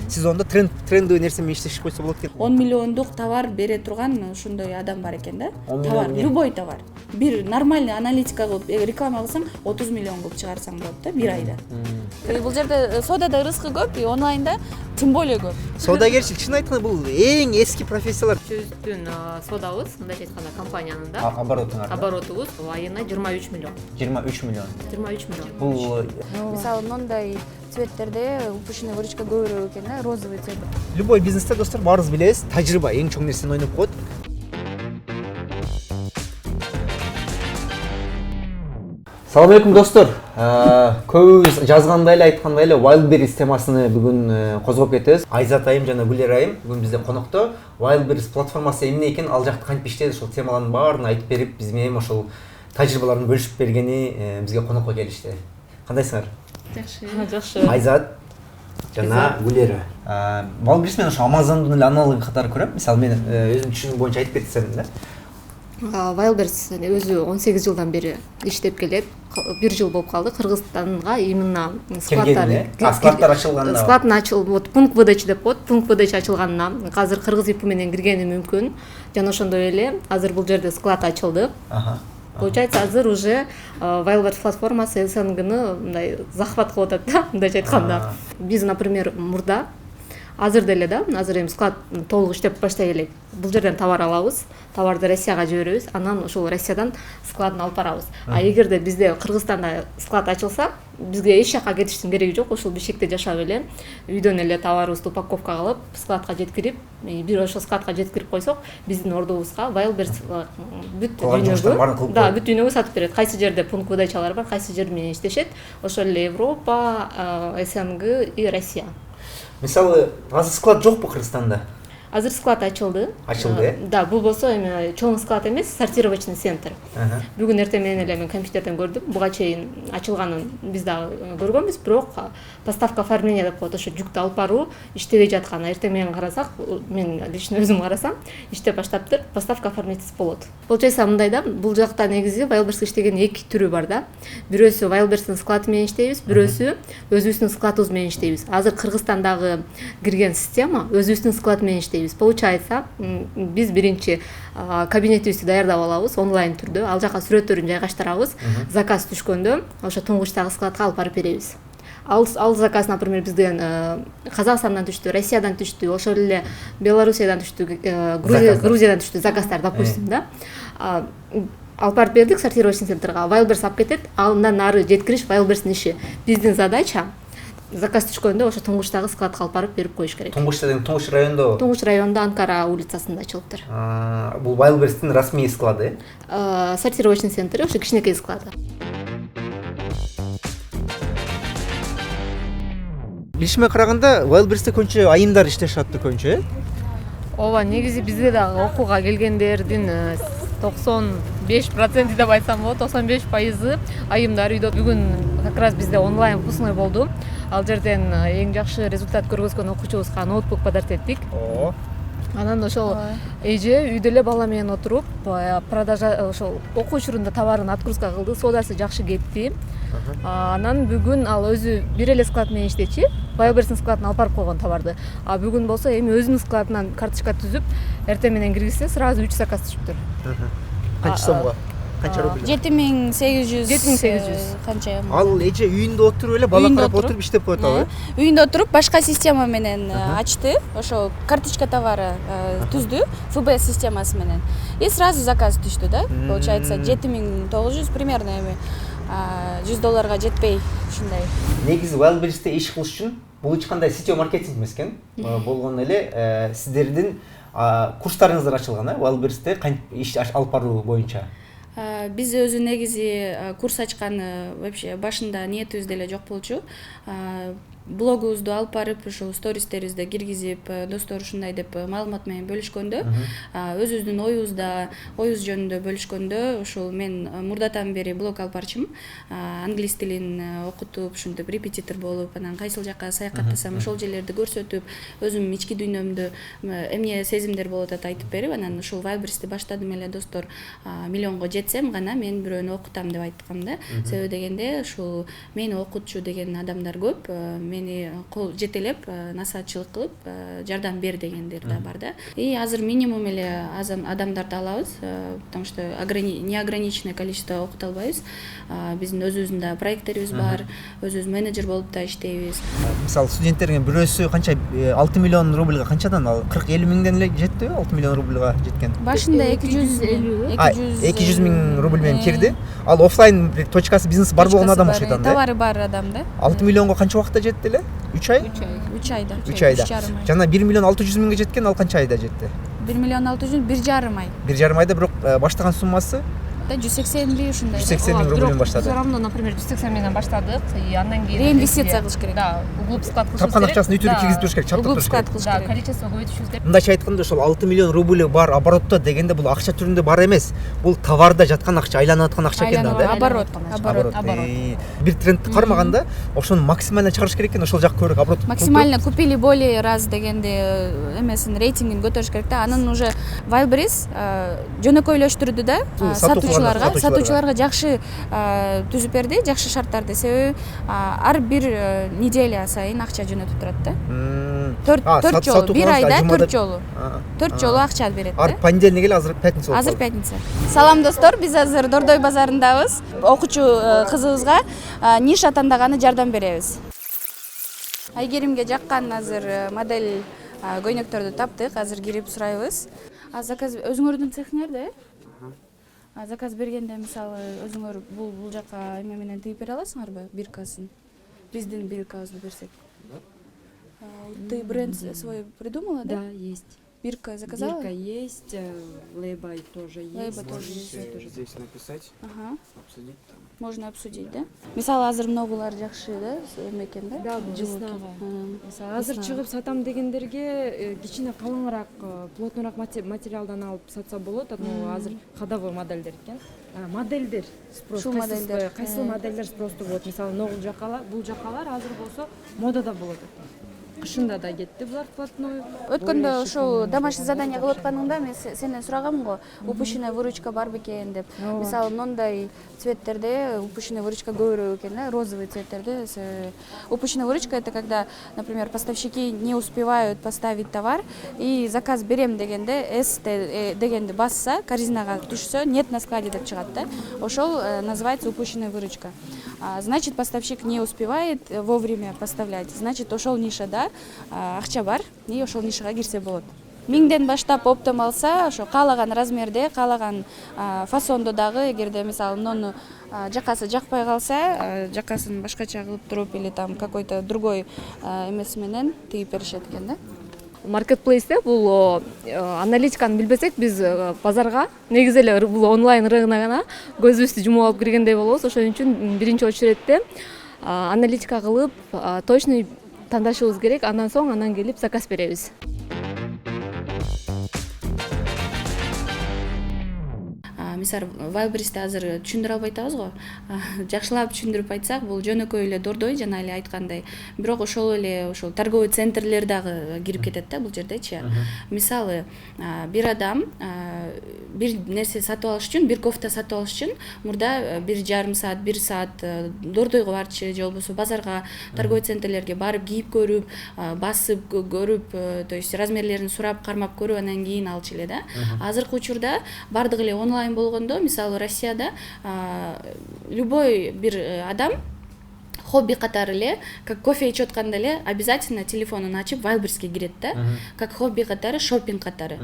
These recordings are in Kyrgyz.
сиз онда трендовый нерсе менен иштешип койсо болот экен. 10 миллиондук товар бере турган ошондой адам бар экен да. 10 Товар, миллион любой товар. Бир нормальный аналитика кылып реклама кылсаң 30 миллион кылып чыгарсаң болот да бир айда. Бул жерде содада рызкы көп, онлайнда тем более көп. Соодагерчилик чын айтканда бул эң эски профессиялар. Жүздүн содабыз, мындайча айтканда компаниянын да Оборотуңар айына 23 миллион. 23 миллион. 23 миллион. Бул Мисалы мындай цветтерде упущенная выручка көбүрөөк экен да, розовый цвет. любой бизнесте достор баарыбыз билебиз, тажрыйба эң чоң нерсени ойноп коет. Салам алейкум достор. Көбүбүз жазгандай эле айткандай эле Wildberries темасыны бүгүн козгоп кетебиз. Айзат айым жана Гүлер айым бүгүн бизде конокто. Wildberries платформасы эмне экен, ал жакта кантип иштейт, ошол темалардын баарын айтып берип, биз менен ошол тажрыйбаларын бөлүшүп бергени бизге конокко келишти. Кандайсыңар? Жакшы. Айзат жана Гүлер. Wildberries мен ошо Amazon'дун эле аналогу катары көрөм. Мисалы мен өзүм түшүнүгүм боюнча айтып кетсем да. Wildberries өзү 18 жылдан бери иштеп келет. 1 жыл болуп калды. Кыргызстанга именно складтар ачылганына. Склад ачылып, пункт выдача деп коет. Пункт выдача ачылганына азыр кыргыз ИП менен киргени мүмкүн. Жана ошондой эле азыр бул жерде склад ачылды. Получается, азыр уже Wildberries платформасы СНГны мындай захват кылып атат да, мындайча айтканда. Биз, например, мурда азыр деле да, азыр эми склад толук иштеп баштай элек. Бул жерден товар алабыз, товарды Россияга жиберебиз, анан ошол Россиядан складын алып барабыз. А эгерде бизде Кыргызстанда склад ачылса, бизге эч жакка кетиштин кереги жок, ошол Бишкекте жашап эле үйдөн эле товарыбызды упаковка кылып, складка жеткирип, бир ошол складка жеткирип койсок, биздин ордобузга Wildberries бүт дүйнөгө, да, бүт дүйнөгө сатып берет. Кайсы жерде пункт выдачалары бар, кайсы жер менен иштешет, ошол эле Европа, СНГ и Россия. Мисалы, азыр склад жокпу Кыргызстанда? Азыр склад ачылды. Ачылды? Да, бул болсо эми чоң склад эмес, сортировочный центр. Бүгүн эртең менен эле мен компьютерден көрдүм. Буга чейин ачылганын биз дагы көргөнбүз, бирок поставка оформления деп коет, ошо жүктү алып баруу иштебей жаткан. Эртең менен карасак, мен лично өзүм карасам, иштеп баштаптыр, поставка оформительство болот. Получается мындай да, бул жакта негизи Wildberries иштеген эки түрү бар да. Бирөөсү Wildberries склады менен иштейбиз, бирөөсү өзүбүздүн складыбыз менен иштейбиз. Азыр Кыргызстандагы кирген система өзүбүздүн склад менен иштейбиз. Получается, биз биринчи кабинетибизди даярдап алабыз онлайн түрдө, ал жака сүрөттөрүн жайгаштырабыз. Заказ түшкөндө ошо туңгучтагы складка алып барып беребиз. Ал заказ, например, бизден Казакстандан түштү, Россиядан түштү, ошол эле Белоруссиядан түштү, Грузиядан түштү заказдар, допустим, да. Алып барып бердик сортировочный центрга, Wildberries алып кетет, андан ары жеткириш Wildberries'тин иши. Биздин задача заказ түшкөндө ошо туңгучтагы складка алып барып берип коюш керек. Туңгуч райондо? Туңгуч районунда Анкара улицасында ачылыптыр. Бул Wildberries'тин расмий склады? Сортировочный центр, ошо кичинекей склады. Билишиме караганда Wildberries'те көбүнчө айымдар иштешет көбүнчө, Ооба, негизи бизде дагы окууга келгендердин 95% деп айтсам болот, 95% айымдар үйдө. Бүгүн как раз бизде онлайн выпускной болду. Ал жерден эң жакшы результат көргөзгөн окуучубузга ноутбук подарок эттик. Анан ошол эже үйдө эле бала менен отуруп, продажа ошол окуу учурунда товарын отгрузка кылды, содасы жакшы кетти. Анан бүгүн ал өзү бир эле склад менен иштечи, Wildberries'тин складына алып барып койгон товарды. А бүгүн болсо эми өзүнүн складынан карточка түзүп, эртең менен киргизсе, сразу 3 заказ түшүптүр. Канча сомго? Канча рубль? 7800. 7800. Канча? Ал эже үйүндө отуруп эле бала карап отуруп иштеп коет ал. Үйүндө отуруп башка система менен ачты. Ошо карточка товары түздү, ФБ системасы менен. И сразу заказ түштү да. Получается 7900 примерно эми $100 жетпей ушундай. Негизи Wildberries'те иш кылыш үчүн бул эч кандай сетево маркетинг эмес экен. Болгону эле сиздердин курстарыңыздар ачылган, Wildberries'те кантип иш алып баруу боюнча. Биз өзү негизи курс ачкан вообще башында ниетибиз деле жок болчу. Блогубузду алып барып, ошол стористерибизде киргизип, достор ушундай деп маалымат менен бөлүшкөндө, өзүбүздүн оюбуз жөнүндө бөлүшкөндө, ошол мен мурдатан бери блог алып барчумун. Англис тилин окутуп, ушинтип репетитор болуп, анан кайсыл жакка саякаттасам, ошол жерлерди көрсөтүп, өзүм ички дүйнөмдү эмне сезимдер болуп атат айтып берип, анан ушул Wildberries'ти баштадым эле достор миллионго жетсем гана мен бирөөнү окутам деп айткам да. Себеби дегенде ушул мени окутчу деген адамдар көп. мени кол жетелеп насаатчылык кылып жардам бер дегендер да бар да. И азыр минимум эле адамдарды алабыз, потому что неограниченное количество окута албайбыз. Биздин өзүбүздүн да проекттерибиз бар, өзүбүз менеджер болуп да иштейбиз. Мисалы студенттерге бирөөсү канча 6 миллион рубльга канчадан ал 40-50 миңден эле жетти, 6 миллион рубльга жеткен. Башында 200 миң рубль менен кирди. Ал офлайн точкасы бизнес бар болгон адам ошойдан да. Товары бар адам да. 6 миллионго канча убакытта жетти эле? 3 ай? 3 айда. 3 айда. Жана 1 миллион 600 миңге жеткен, ал канча айда жетти? 1 миллион 600, 1,5 ай. 1,5 айда, бирок баштаган суммасы 180 миң ушундай. 180 миң рубльден баштады. Biz равно, например, 180 миңден баштадык. И андан кийин Реинвестиция кылыш керек. Да, углуб склад кылыш керек. Тапкан акчасын үтүрүп киргизип туруш керек, чаптап туруш керек. Да, количество көбөйтүшүбүз керек. Мындайча айтканда, ошол 6 миллион рубль бар оборотто дегенде бул акча түрүндө бар эмес. Бул товарда жаткан акча, айланып аткан акча экен да. Оборот. Бир трендти кармаганда, ошону максимально чыгарыш керек экен, ошол жак көбүрөөк оборот. Максимально купили более раз дегенде эмесин рейтингин көтөрүш керек да. Анын уже Wildberries жөнөкөйлөштүрдү да сатуучуларга жакшы түзүп берди, жакшы шарттарды. Себеби ар бир неделя сайын акча жөнөтүп турат да. 4 жолу, бир айда 4 жолу. 4 жолу акча берет да. Ар понедельник эле, азыр пятница болуп. Азыр пятница. Салам достор, биз азыр Дордой базарындабыз. Окуучу кызыбызга ниша тандаганы жардам беребиз. Айгеримге жаккан азыр модель көйнөктөрдү таптык, азыр кирип сурайбыз. Заказ өзүңөрдүн цехиңер да? Заказ бергенде мисалы өзүңөр бул жака эме менен тыйып бере аласыңарбы биркасын? Биздин биркабызды берсек. Ты бренд свой придумала, да? Да, есть. Бирка заказала? Бирка есть, лейбай тоже есть. Лейбай тоже есть. Здесь написать, обсудить там. Можно обсудить, да? Мисалы азыр многулар жакшы, да? Экен, да? Да, веснага. Азыр чыгып сатам дегендерге кичине калыңыраак, плотныраак материалдан алып сатса болот. Азыр ходовой модельдер экен. Модельдер спрос. Ушул модельдер. Кайсы модельдер спросту болот. Мисалы ногул жакалар, бул жакалар азыр болсо модада болот. Кышында да кетти булар плотной. Өткөндө ошол домашний задание кылып атканыңда мен сенден сурагам го, упущенная выручка бар бекен деп. Мисалы мындай цветтерде упущенная выручка көбүрөөк экен, да, розовый цветтерде. Упущенная выручка — это когда, например, поставщики не успевают поставить товар и заказ берем дегенде S дегенди басса, корзинага түшсө, нет на складе деп чыгат да. Ошол называется упущенная выручка. Значит, поставщик не успевает вовремя поставлять. Значит, ошол нишада акча бар, и ошол нишага кирсе болот. 1000ден баштап оптом алса, ошо каалаган размерде, каалаган фасондо дагы, эгерде мисалы нону жакасы жакпай калса, жакасын башкача кылып туруп или там какой-то другой эмеси менен тыйып беришет экен да. Маркетплейсте бул аналитиканы билбесек, биз базарга негизи эле бул онлайн рыногуна көзүбүздү жумуп алып киргендей болобуз. Ошон үчүн биринчи очередде аналитика кылып, точный тандашыбыз керек. Андан соң келип заказ беребиз. Мисалы Wildberries'те азыр түшүндүрө албай атабыз го. Жакшылап түшүндүрүп айтсак, бул жөнөкөй эле Дордой, жана эле айткандай. Бирок ошол эле торговый центрлер дагы кирип кетет да бул жердечи. Мисалы бир адам бир нерсе сатып алыш үчүн, бир кофта сатып алыш үчүн мурда 1,5 саат, 1 саат Дордойго барчы, же болбосо базарга, торговый центрлерге барып кийип көрүп, басып көрүп, то есть размерлерин сурап, кармап көрүп, андан кийин алчу эле да. Азыркы учурда бардыгы эле онлайн болгондо, мисалы Россияда любой бир адам хобби катары эле, как кофе ичип атканда эле обязательно телефонун ачып Wildberries'ке кирет да, как хобби катары, шопинг катары.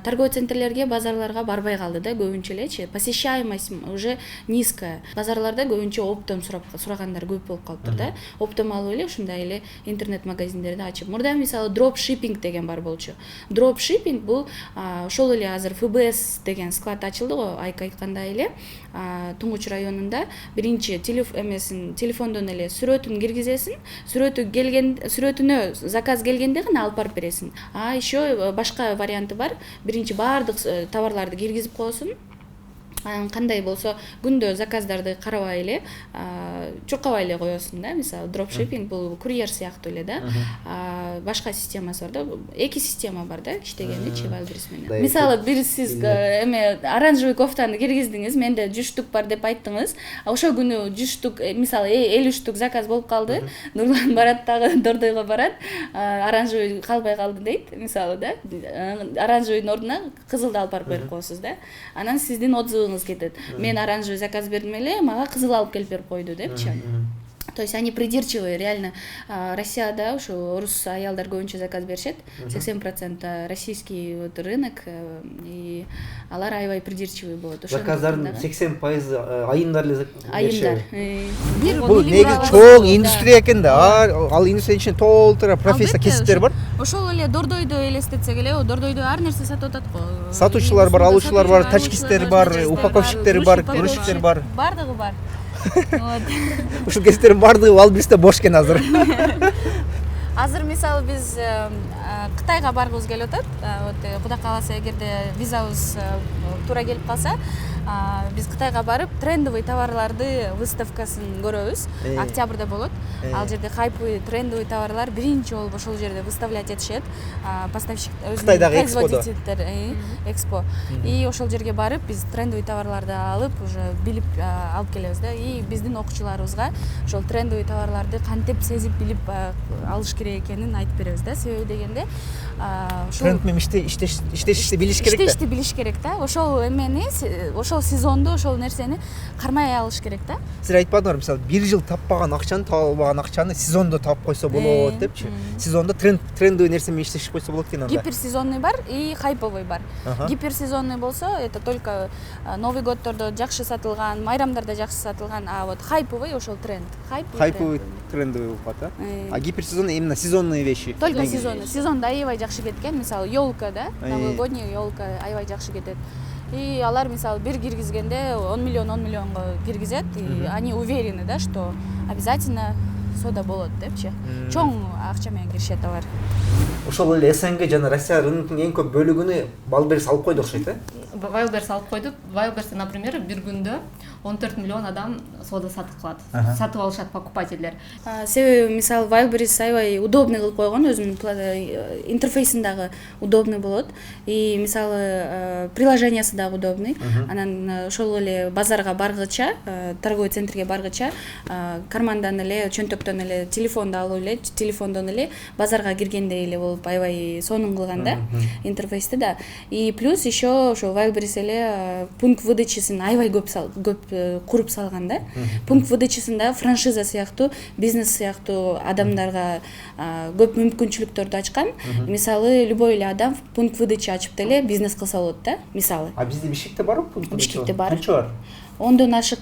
Торговый центрлерге, базарларга барбай калды да көбүнчө элечи. Посещаемость уже низкая. Базарларда көбүнчө оптом сурагандар көп болуп калыптыр да. Оптом алып эле ушундай эле интернет-магазиндерди ачып. Мурда мисалы дропшиппинг деген бар болчу. Дропшиппинг бул ошол эле азыр ФБС деген склад ачылды го, Айка айткандай эле. Туңгуч районунда биринчи телефондон эле сүрөтүн киргизесиң, сүрөтүнө заказ келгенде гана алып барып бересиң. Еще башка варианты бар. Биринчи баардык товарларды киргизип коесуң. Анан кандай болсо күндө заказдарды карабай эле чуркабай эле коесуң да. Мисалы дропшиппинг бул курьер сыяктуу эле да. Башка системасы бар да. Эки система бар да, иштегеничи Wildberries менен. Мисалы бир сиз эме оранжевый кофтаны киргиздиңиз, менде 100 штук бар деп айттыңыз. Ошол күнү 100 штук, мисалы 50 штук заказ болуп калды. Нурлан барат дагы Дордойго барат. Оранжевый калбай калды дейт, мисалы да. Оранжевыйдын ордуна кызылды алып барып берип коесуз да. Анан сиздин отзывыңыз кетет. Мен оранжевый заказ бердим эле, мага кызыл алып келип берип койду депчи. То есть они придирчивые, реально. Россияда ушу орус аялдар көбүнчө заказ беришет. 80% российский вот рынок, и алар аябай придирчивый болот. Заказдардын 80% айымдар эле айымдар. Бул негизи чоң индустрия экен да. Ал индустрия ичинде толтура профессия кесиптер бар. Ошол эле Дордойду элестетсек эле, Дордойдо ар нерсе сатып атат го. Сатуучулар бар, алуучулар бар, тачкисттер бар, упаковщиктер бар, грузчиктер бар. Бардыгы бар. Ушул кесиптердин баардыгы Wildberries'те бош экен азыр. Азыр мисалы биз Кытайга баргыбыз келип атат. Вот Кудай кааласа, эгерде визабыз туура келип калса, биз Кытайга барып трендовый товарларды выставкасын көрөбүз. Октябрда болот. Ал жерде хайповый трендовый товарлар биринчи болуп ошол жерде выставлять этишет. Поставщик Кытайдагы производителдер экспо. И ошол жерге барып биз трендовый товарларды алып уже билип алып келебиз да. И биздин окуучуларыбызга ошол трендовый товарларды кантип сезип билип алыш керек экенин айтып беребиз да. Себеби дегенде тренд менен иштешти билиш керек да. Иштешти билиш керек да. Ошол эмени, ошол сезонду, ошол нерсени кармай алыш керек да. Сиз айтпадыңызбы, мисалы, бир жыл таппаган акчаны, таба албаган акчаны сезондо таап койсо болот депчи. Сезондо трендовый нерсе менен иштешип койсо болот экен анда. Гиперсезонный бар и хайповый бар. Гиперсезонный болсо, это только Новый годдордо жакшы сатылган, майрамдарда жакшы сатылган, а вот хайповый ошол тренд. Хайповый трендовый болуп калат, а гиперсезонный именно сезонные вещи. Только сезонный. Сезонда аябай жакшы кеткен, мисалы, ёлка да, новогодний ёлка аябай жакшы кетет. И алар мисалы бир киргизгенде 10 миллионго киргизет, и они уверены, да, что обязательно сода болот депчи. Чоң акча менен киришет алар. Ошол эле СНГ жана Россия рынокунун эң көп бөлүгүнү Wildberries алып койду окшойт, Wildberries алып койду. Wildberries'те, например, бир күндө 14 миллион адам сода сатып калат. Сатып алышат покупательдер. Себеби мисалы Wildberries аябай удобный кылып койгон, өзүнүн интерфейсин дагы удобный болот. И мисалы приложениясы дагы удобный. Анан ошол эле базарга баргыча, торговый центрге баргыча, кармандан эле, чөнтөктөн эле, телефонду алып эле, телефондон эле базарга киргендей эле болуп аябай сонун кылган да интерфейсти да. И плюс еще ошо Wildberries эле пункт выдачасын аябай көп куруп салган да. Пункт выдачасында франшиза сыяктуу, бизнес сыяктуу адамдарга көп мүмкүнчүлүктөрдү ачкан. Мисалы, любой эле адам пункт выдача ачып деле бизнес кылса болот да, мисалы. А бизде Бишкекте барбы пункт выдача? Бишкекте бар. Канча бар? 10дон ашык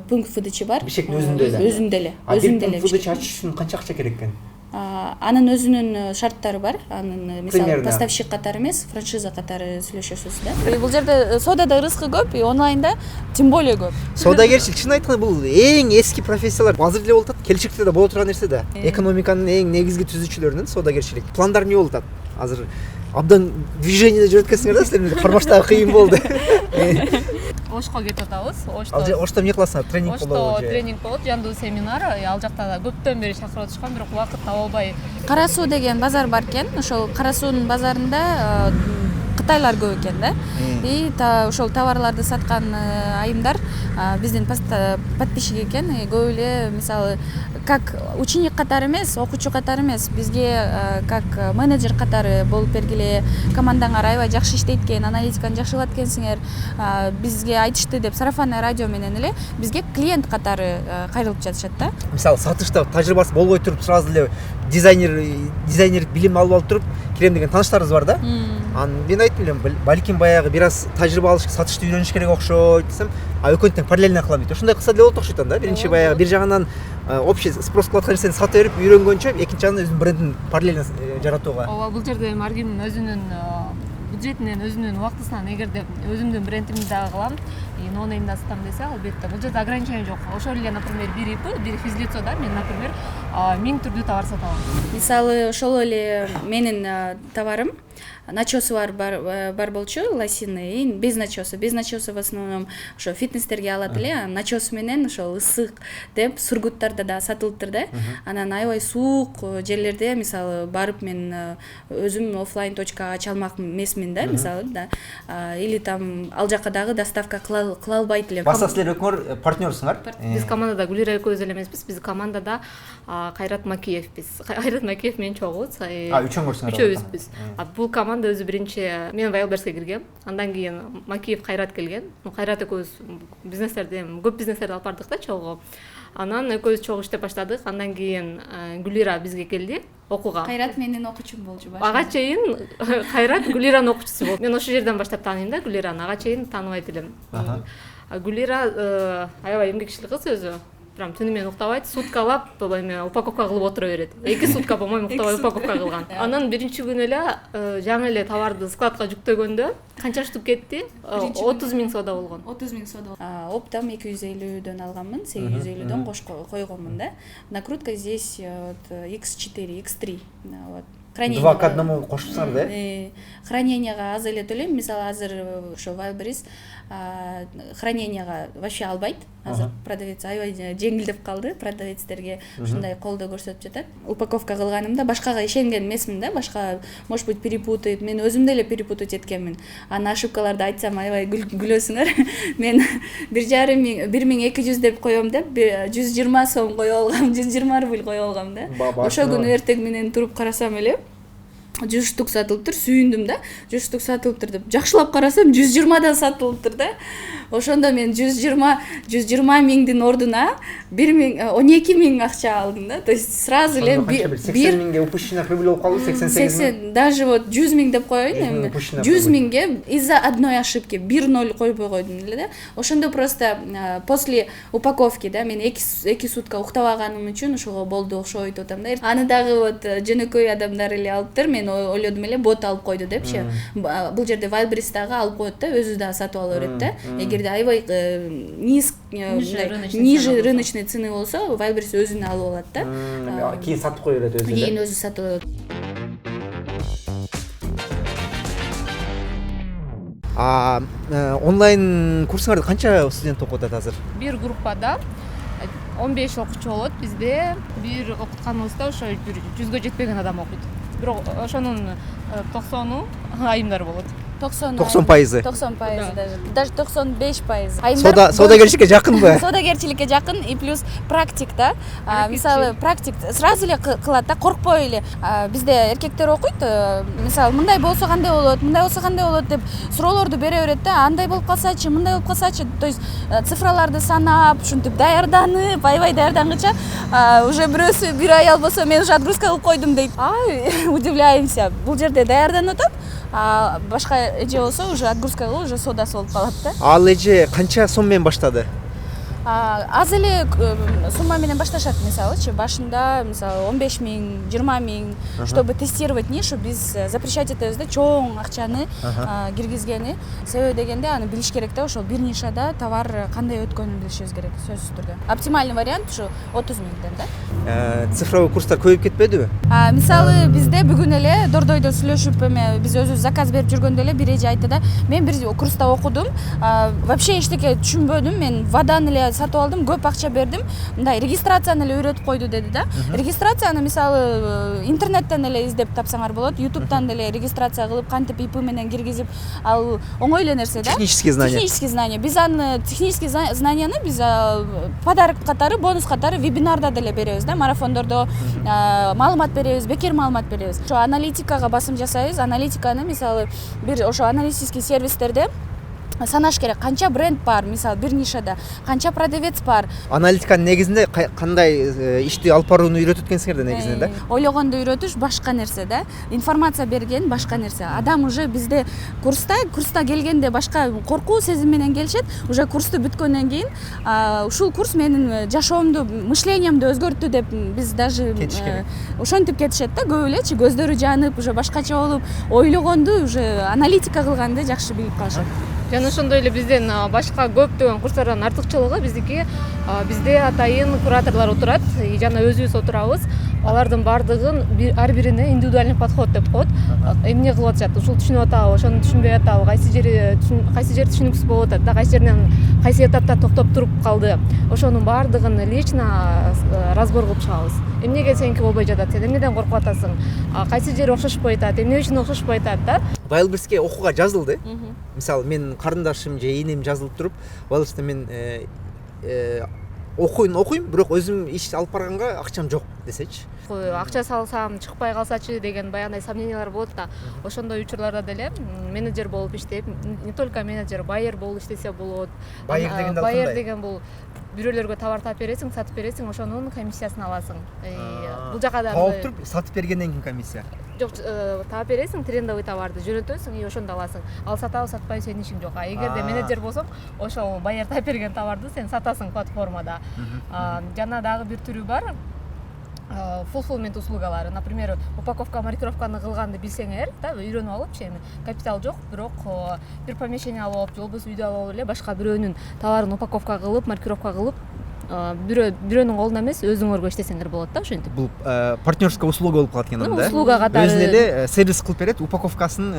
пункт выдача бар. Бишкектин өзүндө эле. Өзүндө эле. А бир пункт выдача ачыш үчүн канча акча керек экен? Анын өзүнүн шарттары бар. Анын мисалы поставщик катары эмес, франшиза катары сүйлөшөсүз да. Бул жерде содада рызкы көп, и онлайнда тем более көп. Содагерчилик, чын айтканда, бул эң эски профессиялар. Азыр эле болуп атат, келечекте да боло турган нерсе да. Экономиканын эң негизги түзүүчүлөрүнүн содагерчилик. Пландар эмне болуп атат? Азыр абдан движениеде жүрөт экенсиңер да, силер кармаштагы кыйын болду. Ошко кетип атабыз. Ошто эмне кыласыңар? Тренинг болобу? Ошто тренинг болот, жандуу семинар. Ал жакта да көптөн бери чакырып атышкан, бирок убакыт таба албай. Кара суу деген базар бар экен. Ошол Кара суунун базарында кытайлар көп экен да. И ошол товарларды саткан айымдар биздин подписчик экен. Көп эле мисалы как ученик катары эмес, окуучу катары эмес, бизге как менеджер катары болуп бергиле, командаңар аябай жакшы иштейт экен, аналитиканы жакшы кылат экенсиңер, бизге айтышты деп сарафанный радио менен эле бизге клиент катары кайрылып жатышат да. Мисалы, сатышта тажрыйбасы болбой туруп, сразу эле дизайнер билим алып туруп кирем деген тааныштарыбыз бар да. Мен айттым элем, балким баягы бир аз тажрыйба алыш, сатышты үйрөнүш керек окшойт десем, экөөнү тең параллельно кылам дейт. Ошондой кылса деле болот окшойт да. Биринчи баягы бир жагынан общий спрос кылып аткан нерсени сата берип үйрөнгөнчө, экинчи жагынан өзүнүн брендин параллельно жаратууга. Ооба, бул жерде ар ким өзүнүн бюджетинен, өзүнүн убактысынан, эгерде өзүмдүн брендимди дагы кылам, ноунеймди сатам десе, албетте бул жерде ограничение жок. Ошол эле, например, бир ИП, бир физлицо да, мен, например, миң түрдүү товар сатып алам. Мисалы ошол эле менин товарым начосу бар болчу, лосины, без начосу в основном ошо фитнестерге алат эле. Начос менен ошол ысык деп сургуттарда да сатылыптыр да. Анан аябай суук жерлерде мисалы барып мен өзүм оффлайн точка ача алмак эмесмин да, мисалы да. Или там ал жака дагы доставка кыла албайт элем. Баса силер өкмөр партнерсуңар? Биз командада Гүлира экөөбүз эле эмеспиз, биз командада Кайрат Макиевбиз. Кайрат Макиев менен чогубуз. Үчөөбүзбүз. Бул команда өзү биринчи мен Wildberriesке киргем. Андан кийин Макиев, Кайрат келген. Кайрат экөөбүз бизнестерди, көп бизнестерди алып бардык да чогуу. Анан экөөбүз чогуу иштеп баштадык. Андан кийин Гүлира бизге келди окууга. Кайрат менин окуучум болчу башында. Ага чейин Кайрат Гүлиранын окуучусу болду. Мен ошол жерден баштап тааныйм да Гүлираны. Ага чейин тааныбайт элем. Гүлира аябай эмгекчил кыз өзү. Прям түнү менен уктабайт, суткалап упаковка кылып отура берет. 2 сутка по-моему уктабай упаковка кылган. Анан биринчи күнү эле жаңы эле товарды складка жүктөгөндө канча штук кетти? 30 000 сода болгон. 30 000 сода. Оптом 250дөн алганмын, 850дөн койгонмун да. Накрутка здесь X4, X3. Вот. Два к одному кошупсаңар да? Храненияга аз эле төлөйм. Мисалы азыр ошо Wildberries храненияга вообще албайт. Азыр продавец аябай жеңилдеп калды, продавецтерге ушундай колдоо көрсөтүп жатат. Упаковка кылганымда башкага ишенген эмесмин да, башка может быть перепутает. Мен өзүм деле перепутать эткенмин. Аны ошибкаларды айтсам аябай күлөсүңөр. Мен 1200 деп коем деп 120 сом коюп алгам, 120 рубль коюп алгам да. Ошо күнү эртең менен туруп карасам эле 100 штук сатылыптыр, сүйүндүм да. 100 штук сатылыптыр деп жакшылап карасам 120дан сатылыптыр да. Ошондо мен 120 миңдин ордуна 12 миң акча алдым да. То есть сразу эле 80 миңге упущенных рубль болуп калды, 80 даже вот 100 миң деп коеюн эми. 100 миңге из-за одной ошибки 1-0 койбой койдум эле да. Ошондо просто после упаковки да мен 2 сутка уктабаганым үчүн ошого болду окшойт деп атам да. Аны дагы вот жөнөкөй адамдар эле алыптыр. Мен ойлодум эле бот алып койду депчи. Бул жерде Wildberries дагы алып коет да, өзү да сатып ала берет да. Эгерде аябай ниже рыночный цены болсо, Wildberries өзүнө алып алат да. Кийин сатып кое берет өзү. Кийин өзү сатып алат. Онлайн курсуңарды канча студент окуп атат азыр? Бир группада 15 окуучу болот. Бизде бир окутканыбызда ошо 100гө жетпеген адам окуйт. Бирок ошонун 90 айымдар болот. 90% даже 95%. Соодагерчиликке жакынбы? Соодагерчиликке жакын и плюс практик да. Мисалы практик сразу эле кылат да, коркпой эле. Бизде эркектер окуйт. Мисалы мындай болсо кандай болот, мындай болсо кандай болот деп суроолорду бере берет да. Андай болуп калсачы, мындай болуп калсачы. То есть цифраларды санап, ушинтип даярданып, аябай даярдангыча уже бирөөсү бир аял болсо мен уже отгрузка кылып койдум дейт. Удивляемся. Бул жерде даярданып атат. Башка эже болсо уже отгрузка кылып уже содасы болуп калат да. Ал эже канча сом менен баштады? Аз эле сумма менен башташат мисалычы. Башында мисалы 15 миң, 20 миң, чтобы тестировать нишу биз запрещать этебиз да, чоң акчаны киргизгени. Себеби дегенде аны билиш керек да, ошол бир нишада товар кандай өткөнүн билишибиз керек сөзсүз түрдө. Оптимальный вариант ушу 30 миңден да. Цифровой курстар көбөйүп кетпедиби? Мисалы бизде бүгүн эле Дордойдо сүйлөшүп биз өзүбүз заказ берип жүргөндө эле бир эже айтты да, мен бир курста окудум, вообще эчтеке түшүнбөдүм, мен вадан эле сатып алдым, көп акча бердим, мындай регистрацияны эле үйрөтүп койду деди да. Регистрацияны мисалы интернеттен эле издеп тапсаңар болот, ютубтан деле регистрация кылып, кантип IP менен киргизип, ал оңой эле нерсе да. Технический знания. Технический знания. Биз аны технический знанияны биз подарок катары, бонус катары вебинарда деле беребиз да, марафондордо маалымат беребиз, бекер маалымат беребиз. Ошо аналитикага басым жасайбыз. Аналитиканы мисалы бир ошо аналитический сервистерде санаш керек, канча бренд бар, мисалы бир нишада, канча продавец бар. Аналитиканын негизинде кандай ишти алып барууну үйрөтөт экенсиңер да негизинен да. Ойлогонду үйрөтүш башка нерсе да. Информация берген башка нерсе. Адам уже бизде курста келгенде башка коркуу сезим менен келишет. Уже курсту бүткөндөн кийин ушул курс менин жашоомду, мышлениемди өзгөрттү деп биз даже ошентип кетишет да, көп элечи көздөрү жанып, уже башкача болуп, ойлогонду уже аналитика кылганды жакшы билип калышат. жана ошондой эле бизден башка көптөгөн курстардан артыкчылыгы биздики бизде атайын кураторлор отурат жана өзүбүз отурабыз. Алардын баардыгын ар бирине индивидуальный подход деп коет. Эмне кылып атышат, ушул түшүнүп атабы, ошону түшүнбөй атабы, кайсы жери түшүнүксүз болуп атат да, кайсы жеринен кайсы этапта токтоп туруп калды. Ошонун баардыгын лично разбор кылып чыгабыз. Эмнеге сеники болбой жатат, сен эмнеден коркуп атасың, кайсы жери окшошпой атат, эмне үчүн окшошпой атат да. Wildberriesке окууга жазылды. Мисалы менин карындашым же энем жазылып туруп, Wildberriesте мен окуйм, бирок өзүм иш алып барганга акчам жок десечи. Акча салсам чыкпай калсачы деген баягындай сомнениялар болот да. Ошондой учурларда деле менеджер болуп иштеп, не только менеджер, байер болуп иштесе болот. Байер деген бул бирөөлөргө товар таап бересиң, сатып бересиң, ошонун комиссиясын аласың. Бул жака да таап туруп сатып бергенден кийин комиссия. Жок, таап бересиң, трендовый товарды жөнөтөсүң и ошондо аласың. Ал сатабы сатпайбы сенин ишиң жок. Эгерде менеджер болсоң, ошол байер таап берген товарды сен сатасың платформада. Жана дагы бир түрү бар. Fulfillment услугалары. Например, упаковка, маркировканы кылганды билсеңер, да, үйрөнүп алып, капитал жок, бирок бир помещение алып, же болбосо үйдө алып эле башка бирөөнүн товарын упаковка кылып, маркировка кылып, бирөөнүн колунда эмес, өзүңөргө иштесеңер болот да, ошентип. Бул партнерская услуга болуп калат экен анда. Услуга катары. Өзүнө эле сервис кылып берет, упаковкасын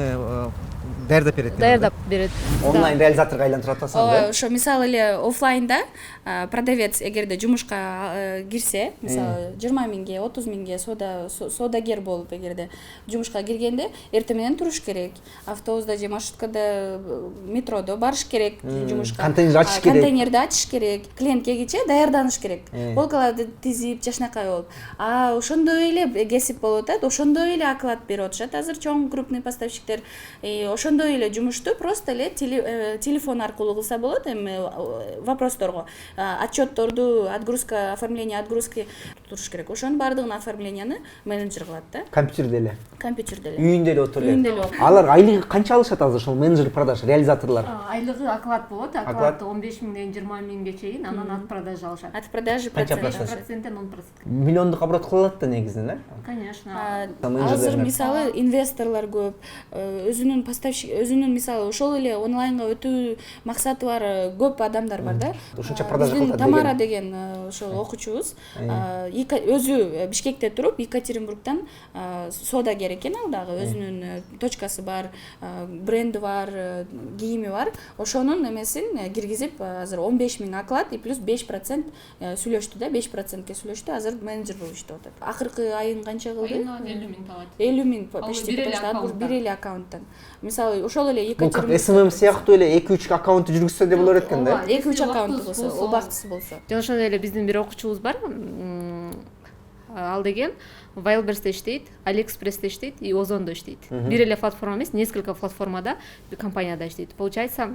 даярдап берет. Даярдап берет. Онлайн реализаторго айлантырып атасың да. Ошо мисалы эле офлайнда продавец эгерде жумушка кирсе, мисалы 20 миңге, 30 миңге соодагер болуп эгерде жумушка киргенде, эртең менен туруш керек. Автобуста же маршруткада, метродо барыш керек жумушка. Контейнерди ачыш керек. Клиентке кече даярданыш керек. Полкаларды тизип, жашнакай болуп. Ошондой эле кесип болуп атат, ошондой эле оклад берип атышат азыр чоң крупный поставщиктер. Ошондой эле жумушту просто эле телефон аркылуу кылса болот. Эми вопросторго отчетторду, оформление отгрузки туруш керек. Ошонун баардыгын оформленияны менеджер кылат да. Компьютерде эле. Үйүндө эле отуруп эле. Алар айлыгы канча алышат азыр ошол менеджер продаж, реализаторлор? Айлыгы оклад болот. Оклад 15 миңден 20 миңге чейин, анан от продажа алышат. От продажи проценттен 10%. Миллиондук оборот кылат да негизинен, э? Конечно. Азыр мисалы инвесторлор көп, өзүнүн поставщик, өзүнүн мисалы ошол эле онлайнга өтүү максаты бар көп адамдар бар да. Ушунча продажа кылат деген. Тамара деген ошол окуучубуз өзү Бишкекте туруп, Екатеринбургтан соодагер экен, ал дагы өзүнүн точкасы бар, бренди бар, кийими бар. Ошонун эмесин киргизип азыр 15 миң оклад и плюс 5% сүйлөштү да, 5%ке сүйлөштү. Азыр менеджер болуп иштеп атат. Акыркы айын канча кылды? 50 миң табат. 50 миң почти бир эле аккаунттан. Мисалы ошол эле Екатеринбург СММ сыяктуу эле 2-3 аккаунт жүргүзсө деп болор экен да. 2-3 аккаунт болсо, ол бактысы болсо. Жана ошондой эле биздин бир окуучубуз бар. Ал деген Wildberries'те иштейт, AliExpress'те иштейт и Озондо иштейт. Бир эле платформа эмес, несколько платформада, компанияда иштейт. Получается,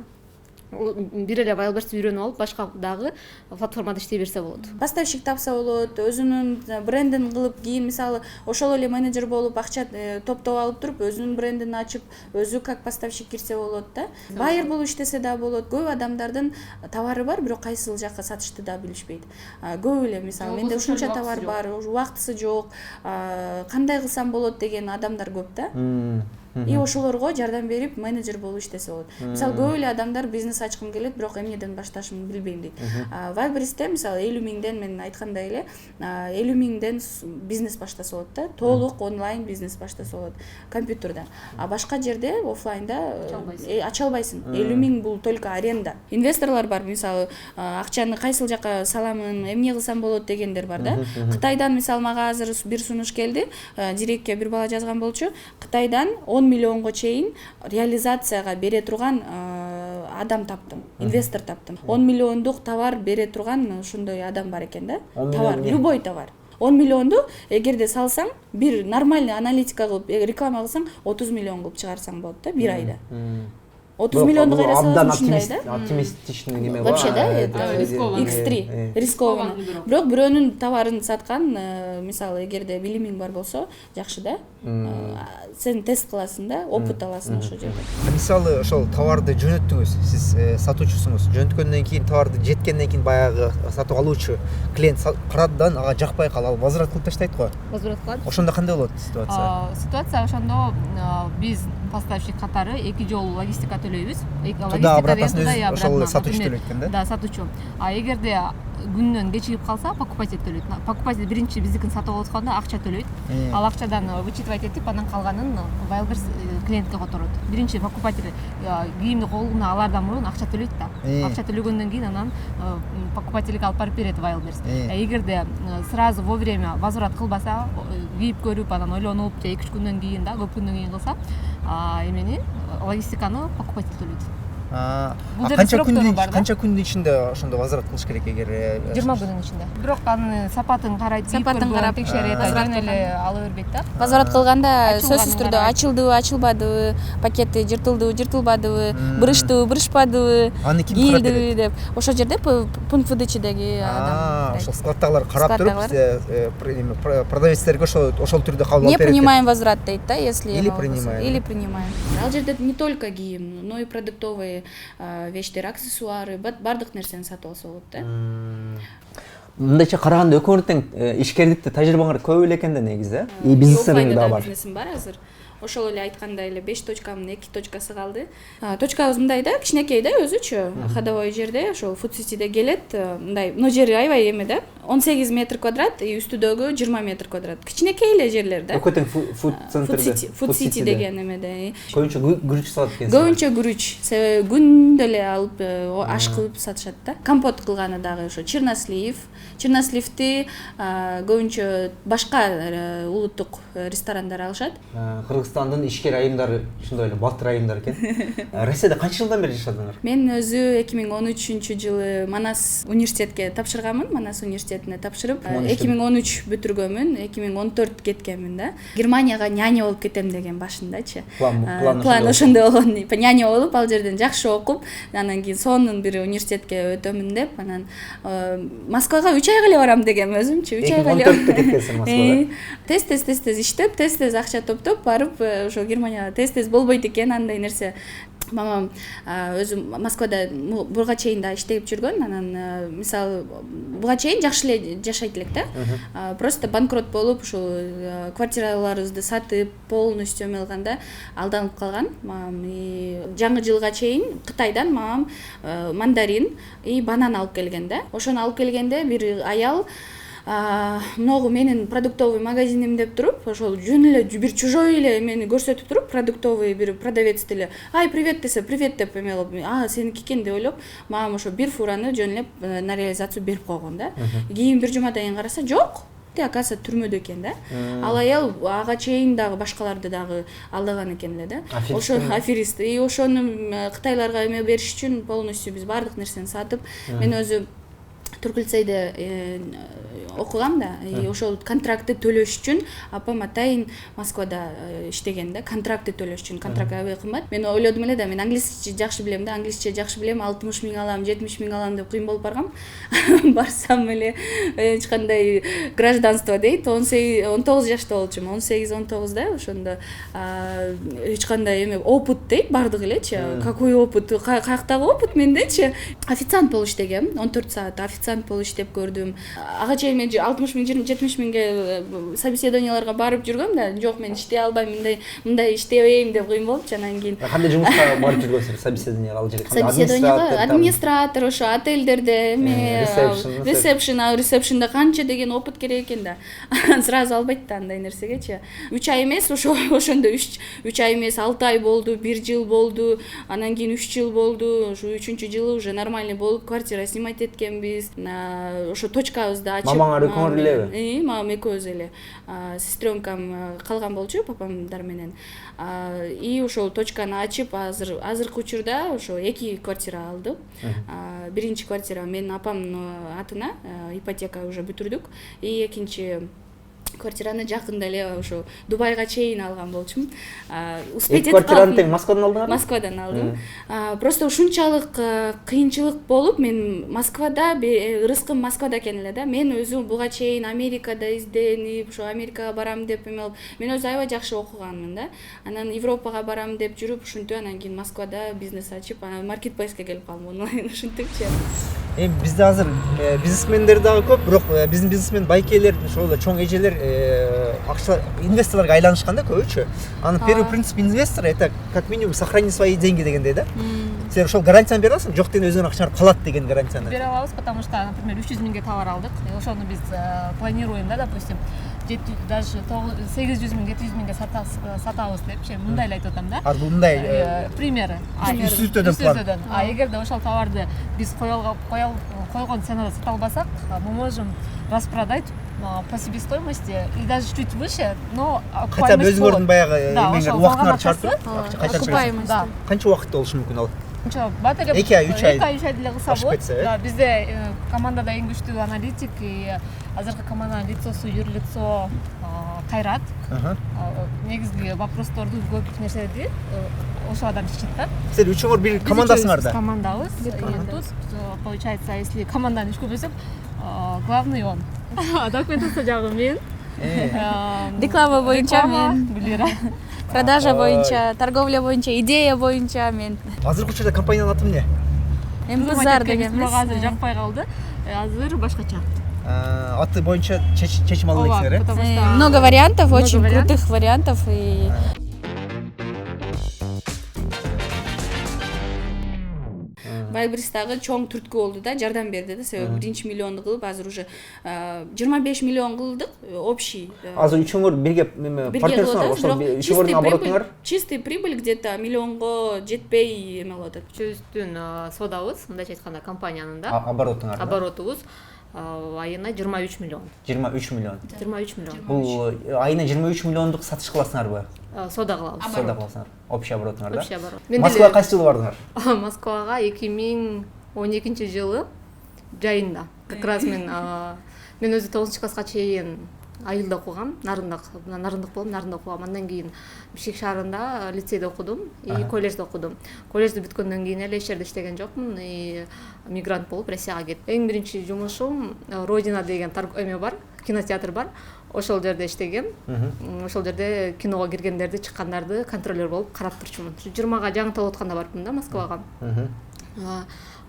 бир эле Wildberries'ти үйрөнүп алып, башка дагы платформада иштей берсе болот. Поставщик тапса болот, өзүнүн брендин кылып, кийин мисалы ошол эле менеджер болуп, акча топтоп алып туруп, өзүнүн брендин ачып, өзү как поставщик кирсе болот да. Байер болуп иштесе да болот. Көп адамдардын товары бар, бирок кайсыл жакка сатышты да билишпейт. Көп эле мисалы менде ушунча товар бар, убактысы жок, кандай кылсам болот деген адамдар көп да. И ошолорго жардам берип менеджер болуп иштесе болот. Мисалы көп эле адамдар бизнес ачкым келет, бирок эмнеден башташымды билбейм дейт. Wildberries'те мисалы 50 миңден мен айткандай эле 50 миңден бизнес баштаса болот да, толук онлайн бизнес баштаса болот компьютерден. А башка жерде офлайнда ача албайсың. 50 миң бул только аренда. Инвесторлор бар, мисалы акчаны кайсыл жакка саламын, эмне кылсам болот дегендер бар да. Кытайдан мисалы мага азыр бир сунуш келди, дирекке бир бала жазган болчу. Кытайдан 10 миллионго чейин реализацияга бере турган адам таптым, инвестор таптым. 10 миллиондук товар бере турган ошондой адам бар экен да. Товар, любой товар. 10 миллионду эгерде салсаң, бир нормальный аналитика кылып, реклама кылсаң 30 миллион кылып чыгарсаң болот да бир айда. 30 миллионду кайра саласың ушундай да. Оптимистичный неме бар. Вообще да, X3 рискованно. Бирок бирөөнүн товарын саткан, мисалы эгерде билимиң бар болсо, жакшы да. сен тест кыласың да, опыт аласың ошол жерде. Мисалы ошол товарды жөнөттүңүз, сиз сатуучусуңуз. Жөнөткөндөн кийин товарды жеткенден кийин баягы сатып алуучу клиент карадан ага жакпай калып возврат кылып таштайт го. Возврат кылат. Ошондо кандай болот ситуация? Ситуация ошондо биз поставщик катары 2 жолу логистика төлөйбүз. Туда обратно ошол сатуучу төлөйт экен да? Да, сатуучу. А эгерде күндөн кечигип калса, покупатель төлөйт. Покупатель биринчи биздикин сатып алып атканда акча төлөйт. Ал акчадан вычитывать этип, анан калганын Wildberries клиентке которот. Биринчи покупатель кийимди колуна алардан мурун акча төлөйт да. Акча төлөгөндөн кийин анан покупательге алып барып берет Wildberries. Эгерде сразу вовремя возврат кылбаса, кийип көрүп, анан ойлонуп, же 2-3 күндөн кийин да, көп күндөн кийин кылса, эмени логистиканы покупатель төлөйт. Канча күндүн ичинде ошондо возврат кылыш керек эгер 20 күндүн ичинде. Бирок аны сапатын карайт, Сапатын карап текшерет, жөн эле ала бербейт да. Возврат кылганда сөзсүз түрдө ачылдыбы, ачылбадыбы, пакети жыртылдыбы, жыртылбадыбы, бырыштыбы, бырышпадыбы, кийилдиби деп. Ошол жерде пункт выдачадагы адам. Ошол складтагылар карап туруп, продавецтерге ошол түрдө кабыл алып Не берет. принимаем возврат дейт да, если Или принимаем. Или принимаем. Ал жерде не только кийим, но и продуктовые вещтер, аксессуары, бардык нерсени сатып алса болот да. Мындайча караганда экөөңөр тең ишкерликте тажрыйбаңар көп эле экен да негизи. И бизнестериң да бар. Бизнесим бар азыр. Ошол эле айткандай эле 5 точкамдын 2 точкасы калды. Точкабыз мындай да, кичинекей да өзүчө, ходовой жерде, ошол Food City'де келет, мындай, но жери аябай эме да. 18 метр квадрат, и үстүдөгү 20 метр квадрат. Кичинекей эле жерлер да. Экөө тең Food Center'де. Food City деген эмеде. Көбүнчө күрүч сатат экенсиз. Көбүнчө күрүч, себеби күндө эле алып аш кылып сатышат да. Компот кылганы дагы ошо чернослив. Черносливти көбүнчө башка улуттук ресторандар алышат. Кыргызстандын ишкер айымдары ушундай эле батыр айымдар экен. Россияда канча жылдан бери жашадыңар? Мен өзү 2013-жылы Манас университетке тапшырганмын. Манас университетине тапшырып, 2013 бүтүргөнмүн, 2014 кеткенмин да. Германияга няня болуп кетем деген башындачы. План ошондой болгон. Няня болуп, ал жерден жакшы окуп, анан кийин сонун бир университетке өтөмүн деп, анан Москвага 3 айга эле барам дегем өзүмчү. 3 айга эле. 2014 кеткенсиң Москвага. Тез иштеп, тез акча топтоп барып, ошо Германияга тез болбойт экен андай нерсе. Мамам өзү Москвада буга чейин да иштеп жүргөн, анан мисалы буга чейин жакшы эле жашайт элек да. Просто банкрот болуп, ушул квартираларыбызды сатып, полностью эме кылганда алданып калган. Мамам жаңы жылга чейин Кытайдан мамам мандарин и банан алып келген да. Ошону алып келгенде бир аял многу менин продуктовый магазиним деп туруп, ошол жөн эле бир чужой эле мени көрсөтүп туруп, продуктовый бир продавец деле, ай привет десе, привет деп эме кылып, сеники экен деп ойлоп, мамам ошо бир фураны жөн эле на реализацию берип койгон да. Кийин бир жумадан кийин караса, жок, оказывается түрмөдө экен да. Ал аял ага чейин дагы башкаларды дагы алдаган экен эле да. Ошо аферист. И ошону кытайларга эме бериш үчүн полностью биз бардык нерсени сатып, мен өзү Турк-лицейде окугам да, ошол контрактты төлөш үчүн апам атайын Москвада иштеген да, контрактты төлөш үчүн. Контракт аябай кымбат. Мен ойлодум эле да, мен англисче жакшы билем да, англисче жакшы билем, 60 миң алам, 70 миң алам деп кыйын болуп баргам. Барсам эле эч кандай гражданство дейт, 19 жашта болчумун, 18-19 да, ошондо эч кандай эме опыт дейт, бардык элечи. Какой опыт? Каяктагы опыт мендечи? Официант болуп иштегем, 14 саат официант болуп иштеп көрдүм. Ага чейин мен 60 миң, 70 миңге собеседованияларга барып жүргөм да, жок мен иштей албайм, мындай иштебейм деп кыйын болупчу. Анан кийин кандай жумушка барып жүргөнсүз собеседованияга ал жерге? Собеседованияга администратор, ошо отельдерде эме ресепшнда канча деген опыт керек экен да. Сразу албайт да андай нерсегечи. 3 ай эмес, ошондо 3 ай эмес, 6 ай болду, 1 жыл болду, анан кийин 3 жыл болду. Ошо 3-жылы уже нормальный болуп, квартира снимать эткенбиз. Ошо точкабызды ачып. Мамаңар экөөңөр элеби? Мамам экөөбүз эле. Сестрёнкам калган болчу папамдар менен. И ошол точканы ачып, азыркы учурда ошо 2 квартира алдык. Биринчи квартира менин апамдын атына, ипотека уже бүтүрдүк. И экинчи квартираны жакында эле ошо Дубайга чейин алган болчумун. Успеть Эки этип квартираны калдым. тең Москвадан алдыңарбы? Москвадан алдым. Просто ушунчалык кыйынчылык болуп, мен Москвада, ырыскым Москвада экен эле да. Мен өзүм буга чейин Америкада изденип, ошо Америкага барам деп эме алып, мен өзү аябай жакшы окуганмын да. Анан Европага барам деп жүрүп, ушинтип анан кийин Москвада бизнес ачып, анан маркетплейске келип калдым онлайн ушинтипчи. Бизде азыр бизнесмендер дагы көп, бирок биздин бизнесмен байкелер, ошол эле чоң эжелер акча инвесторлорго айланышкан да көбүчө. Анын первый принцип инвестора это как минимум сохрани свои деньги дегендей да. Сен ошол гарантияны бере аласың, жок деген өзүнүн акчаңар калат деген гарантияны. Бере алабыз, потому что, например, 300 миңге товар алдык. Ошону биз планируем, да, допустим, даже 800 миң, 700 миңге сатабыз депчи, мындай эле айтып атам да. Бул мындай Примеры. Үстүртөдөн план. Эгерде ошол товарды биз койгон ценада сата албасак, мы можем распродать по себестоимости и даже чуть выше, но хотя бы өзүңөрдүн баягы эмеңер убактыңарды чартып кайта Окупаемость. Да. Канча убакытта болушу мүмкүн ал? Батарея 2 ай, 3 ай. 2 ай 3 ай деле кылса Ашып болот. кетсе, Да, бизде командада эң күчтүү аналитик и азыркы команданын лицосу юрлицо Кайрат. Негизги вопросторду көп нерселерди ошол адам чечет да. Сен үчүңөр бир командасыңар да. Командабыз. Тут получается, если команданы үч көбөйсөк, главный он. Документация жагы мен. Реклама боюнча мен, Гүлира. продажа боюнча, торговля боюнча, идея боюнча мен. Азыркы учурда компаниянын аты эмне? Эмбузар деген Бирок азыр жакпай калды. Азыр башкача. Аты боюнча чечим алып элексиңер, Потому что Много вариантов, очень вариантов. крутых вариантов. И Вайлберристагы чоң түрткү болду да, жардам берди да, себеби 1 миллионду кылып, азыр уже 25 миллион кылдык, общий. Азыр үчүңөр бирге партнерсыңар, ошол үчүңөрдүн оборотуңар чистый прибыль где-то миллионго жетпей эме болуп атат. Чөстүн содабыз, мындайча айтканда компаниянын да оборотуңар. оборотубуз айына 23 миллион. 23 миллион. 23 миллион. Бул айына 23 миллиондук сатыш кыласыңарбы? Сода кылабыз. Сода кыласыңар. Общий оборотуңар да? Общий оборот. Москвага кайсы жылы бардыңар? Москвага 2012 жылы жайында. Как раз мен өзү 9 класска чейин айылда окугам, нарындык болдум, нарында окугам. Андан кийин Бишкек шаарында лицейде окудум и коллежде окудум. Коллежди бүткөндөн кийин эле эч жерде иштеген жокмун и мигрант болуп Россияга кеттим. Эң биринчи жумушум Родина деген эме бар, кинотеатр бар. Ошол жерде иштегем. Ошол жерде киного киргендерди, чыккандарды контролер болуп карап турчумун. 20га жаңы толуп атканда барыпмын да Москвага.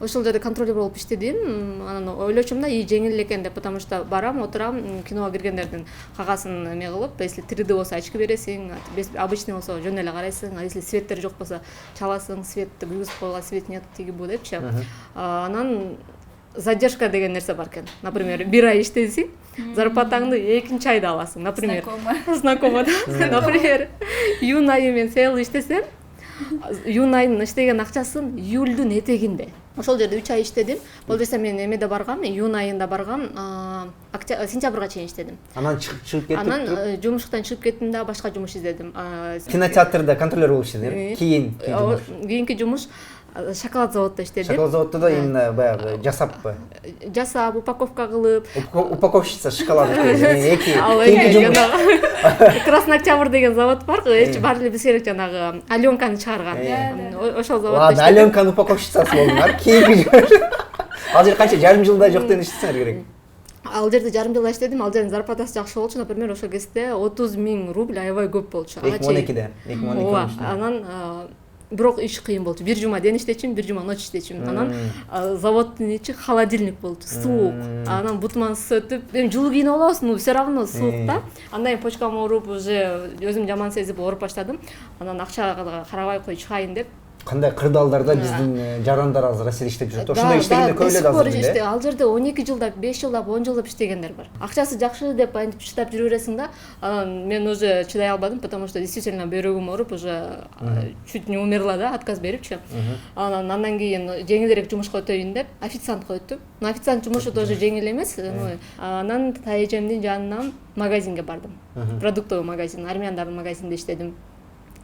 Ошол жерде контролер болуп иштедим. Анан ойлочум да, жеңил экен деп, потому что барам, отурам, киного киргендердин кагасын эме кылып, если 3D болсо очки бересиң, обычный болсо жөн эле карайсың, а если светтер жок болсо чаласың, светти күйгүзүп койгон, свет нет, тиги бу депчи. Анан задержка деген нерсе бар экен. Например, 1 ай иштесең, зарплатаңды 2-нчи айда аласың. Например, знакомо да. Например, июнь айы мен сейл иштесем, июнь айынын иштеген акчасын июльдүн этегинде. Ошол жерде 3 ай иштедим. Болбосо мен эмеде баргам, июнь айында баргам, сентябрга чейин иштедим. Анан чыгып кеттип. Анан жумуштан чыгып кеттим да, башка жумуш издедим. Кинотеатрда контролер болуп иштедиң. Кийинки жумуш шоколад заводдо иштедим. Шоколад заводдо да именно баягы жасаппы? Жасап, упаковка кылып. Упаковщица шоколада. Ал Красный Октябрь деген завод бар, бар эле биз керек жанагы Аленканы чыгарган. Ошол заводдо. Ладно, Аленканын упаковщицасы болдуңар. Кийинки азыр канча жарым жылда жок деген иштесеңер керек. Ал жерде жарым жылда иштедим, ал жердин зарплатасы жакшы болчу, например, ошол кезде 30 000 рубль аябай көп болчу. 2012-де. Анан бирок иш кыйын болчу. Бир жума ден иштечүмүн, бир жума ночь иштечүмүн. Анан заводдун ичи холодильник болчу, суук. Анан бутмансыз өтүп, эми жылуу кийинип алабыз, все равно суук да. Андан кийин почкам ооруп, уже өзүм жаман сезип ооруп баштадым. Анан акчага карабай кой чыгайын деп. Кандай кырдаалдарда биздин жарандар азыр Россияда иштеп жүрөт. Ошондой иштегендер көп эле азыр. Ал жерде 12 жылдап, 5 жылдап, 10 жылдап иштегендер бар. Акчасы жакшы деп антип чыдап жүрө бересиң да. Мен уже чыдай албадым, потому что действительно бөйрөгүм ооруп, уже чуть не умерла да, отказ берипчи. Андан кийин жеңилирээк жумушка өтөйүн деп официантка өттүм. Но официант жумушу тоже жеңил эмес. Анан тайэжемдин жанынан магазинге бардым. Продуктовый магазин, армяндардын магазинде иштедим.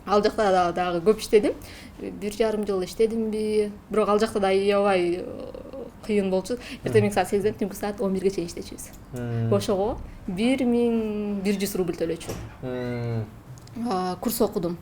Ал жакта дагы көп иштедим. 1,5 жыл иштедимби. Бирок ал жакта да аябай кыйын болчу. Эртең саат 8ден түнкү саат 11ге чейин иштечүбүз. Ошого 1100 рубль төлөчү. Курс окудум.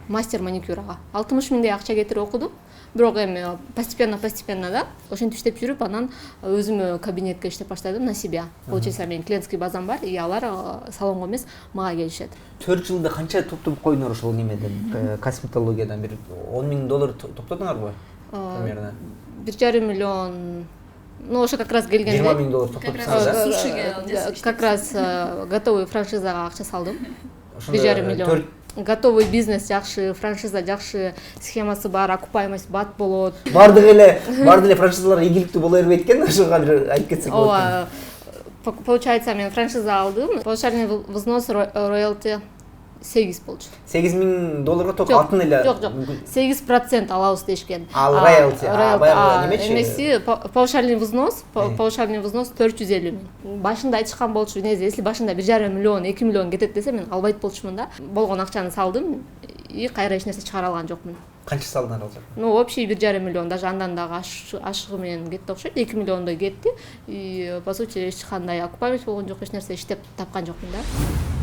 Мастер маникюрага. 60 миңдей акча кетирип окудум. Бирок эми постепенно да ошентип иштеп жүрүп, анан өзүмө кабинетке иштеп баштадым на себя. Получается, менин клиентский базам бар, и алар салонго эмес, мага келишет. 4 жылда канча топтоп койдуңар ошол немеден, косметологиядан бир $10,000 топтодуңарбы? Примерно. 1,5 миллион. Ну, ошо как раз келгенде $20,000 топтоптуңар да? Сушиге как раз готовый франшизага акча салдым. Ошондо 1,5 миллион. Готовый бизнес жакшы, франшиза жакшы, схемасы бар, окупаемость бат болот. Бардык эле франшизалар ийгиликтүү боло бербейт экен, ошого бир айтып кетсек болот. Ооба. Получается, мен франшиза алдым. Паушальный взнос роялти 8 болчу. $8,000 только атын эле. Жок. 8% алабыз дешкен. Ал роялти, баягы немечи? Эмеси паушальный взнос 450 миң. Башында айтышкан болчу, если башында 1,5 миллион, 2 миллион кетет десе, мен албайт болчумун да. Болгон акчаны салдым и кайра эч нерсе чыгара алган жокмун. Канча салдыңар ал жакта? Ну, общий 1,5 миллион, даже андан дагы ашыгы менен кетти окшойт, 2 миллиондой кетти. И по сути эч кандай окупаемость болгон жок, эч нерсе иштеп тапкан жокмун да.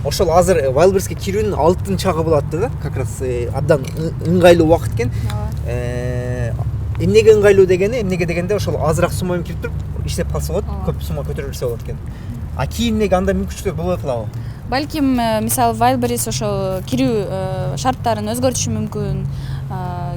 Ошол азыр Wildberriesке кирүүнүн алтын чагы болот да, как раз абдан ыңгайлуу убакыт экен. Эмнеге ыңгайлуу дегенде ошол азыраак сумма менен кирип туруп иштеп калса болот, көп сумма көтөрүп берсе болот экен. А кийиннеги андай мүмкүнчүлүктөр болбой калабы? Балким, мисалы Wildberries ошол кирүү шарттарын өзгөртүшү мүмкүн.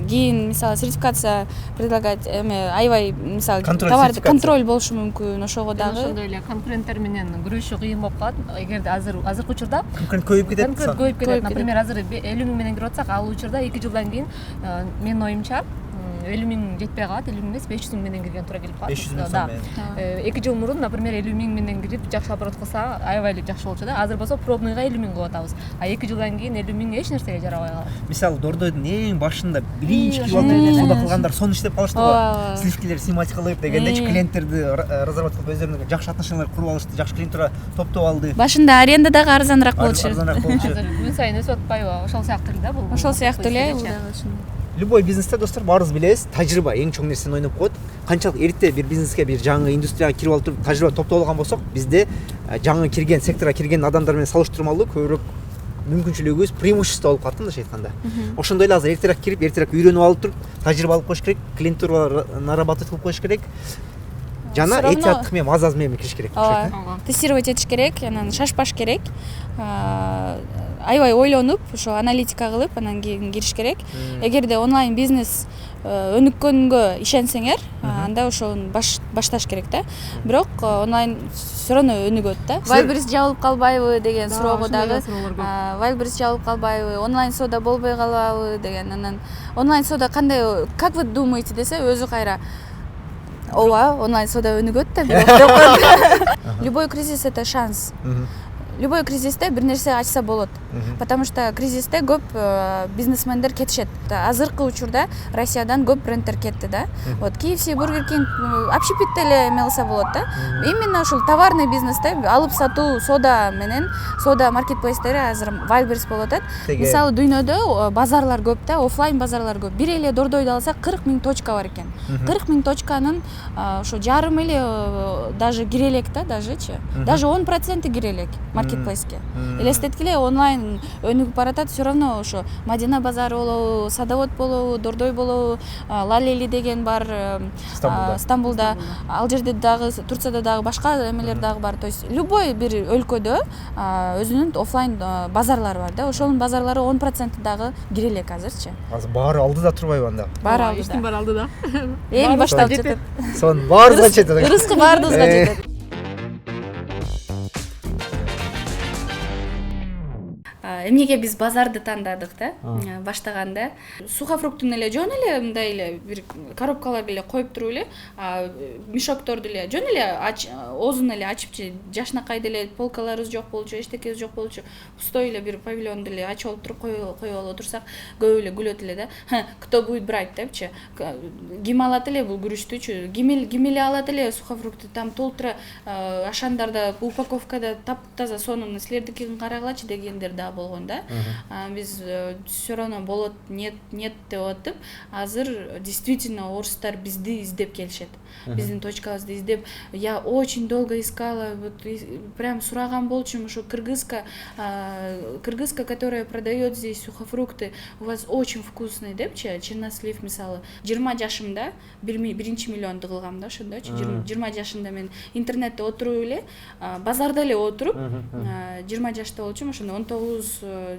Кийин мисалы сертификация предлагать аябай мисалы товарды контроль болушу мүмкүн, ошого дагы. Ошондой эле конкуренттер менен күрөшүү кыйын болуп калат. Эгерде азыркы учурда конкурент көбөйүп кетет. Например, азыр 50 миң менен кирип атсак, ал учурда 2 жылдан кийин менин оюмча 50 миң жетпей калат, 50 миң эмес, 500 миң менен кирген туура келип калат. 500 миң да. 2 жыл мурун, например, 50 миң менен кирип жакшы оборот кылса, аябай эле жакшы болчу да. Азыр болсо пробныйга 50 миң кылып атабыз. А 2 жылдан кийин 50 миң эч нерсеге жарабай калат. Мисалы Дордойдун эң башында биринчи километр соода кылгандар сону иштеп калышты го. Сливкилер снимать кылып дегендечи, клиенттерди разработка кылып өздөрүнө жакшы отношениялар куруп алышты, жакшы клиенттер топтоп алды. Башында аренда дагы арзаныраак болчу. Азыр күн сайын өсүп атпайбы? Ошол сыяктуу эле да бул. Ошол сыяктуу эле. Любой бизнесте достор баарыбыз билебиз, тажрыйба эң чоң нерсени ойноп коет. Канчалык эрте бир бизнеске, бир жаңы индустрияга кирип алып туруп тажрыйба топтоп алган болсок, бизде жаңы кирген секторго кирген адамдар менен салыштырмалуу көбүрөөк мүмкүнчүлүгүбүз, преимущество болуп калат да, мындайча айтканда. Ошондой эле азыр эртерээк кирип, эртерээк үйрөнүп алып туруп, тажрыйба алып коюш керек, клиенттерге наработать кылып коюш керек. Жана этияттык менен мазаз менен кириш керек. Тестировать этиш керек, анан шашпаш керек. Аябай ойлонуп, ошо аналитика кылып, анан кийин кириш керек. Эгерде онлайн бизнес өнүккөнгө ишенсеңер, анда ошону башташ керек да. Бирок онлайн все равно өнүгөт да. Wildberries жабылып калбайбы деген суроого дагы. Wildberries жабылып калбайбы, онлайн соода болбой калабы деген. Анан онлайн соода кандай, как вы думаете десе, өзү кайра ооба, онлайн соода өнүгөт да, бирок любой кризис это шанс. Любой кризисте бир нерсе ачса болот. Потому что кризисте көп бизнесмендер кетишет. Азыркы учурда Россиядан көп брендтер кетти да. Вот KFC, Burger King, общепит эле эме кылса болот да. Именно ушул товарный бизнесте алып сатуу соода менен, соода маркетплейстери азыр Wildberries болуп атат. Мисалы дүйнөдө базарлар көп да, офлайн базарлар көп. Бир эле Дордойду алсак 40 миң точка бар экен. 40 миң точканын ошо жарым эле даже кире элек да, дажечи. Даже 10% кире элек маркетплейске. Элестеткиле онлайн өнүгүп баратат, все равно ошо Мадина базары болобу, Садовод болобу, Дордой болобу, Лалели деген бар Стамбулда. Ал жерде дагы Турцияда дагы башка эмелер дагы бар. То есть любой бир өлкөдө өзүнүн офлайн базарлары бар да. Ошонун базарлары 10% дагы кире элек азырчы. Азыр баары алдыда турбайбы анда? Баары алдыда. Иштин баары алдыда. Эми башталып жетет. Сонун баарыбызга жетет. Ырыскы баарыбызга жетет. Эмнеге биз базарды тандадык да? Баштаганда сухофруктун эле жөн эле мындай эле бир коробкаларга эле коюп туруп эле, мешокторду эле жөн эле оозун эле ачыпчы, жашнакай деле полкаларыбыз жок болчу, эчтекебиз жок болчу. Пустой эле бир павильонду эле ачып алып туруп коюп алып турсак, көп эле күлөт эле да. Кто будет брать депчи. Ким алат эле бул күрүчтүчү? Ким эле алат эле сухофрукту? Там толтура ашандарда, упаковкада таптаза сонун, силердикин карагылачы дегендер да болгон. болгон да. Биз все равно болот нет деп атып, азыр действительно орустар бизди издеп келишет. Биздин точкабызды издеп, я очень долго искала, вот прям сураган болчумун, ушу кыргызка, которая продает здесь сухофрукты, у вас очень вкусный депчи, чернослив мисалы. 20 жашымда 1 миллионду кылгам да, ошондочу. 20 жашымда мен интернетте отуруп эле, базарда эле отуруп, 20 жашта болчумун, ошондо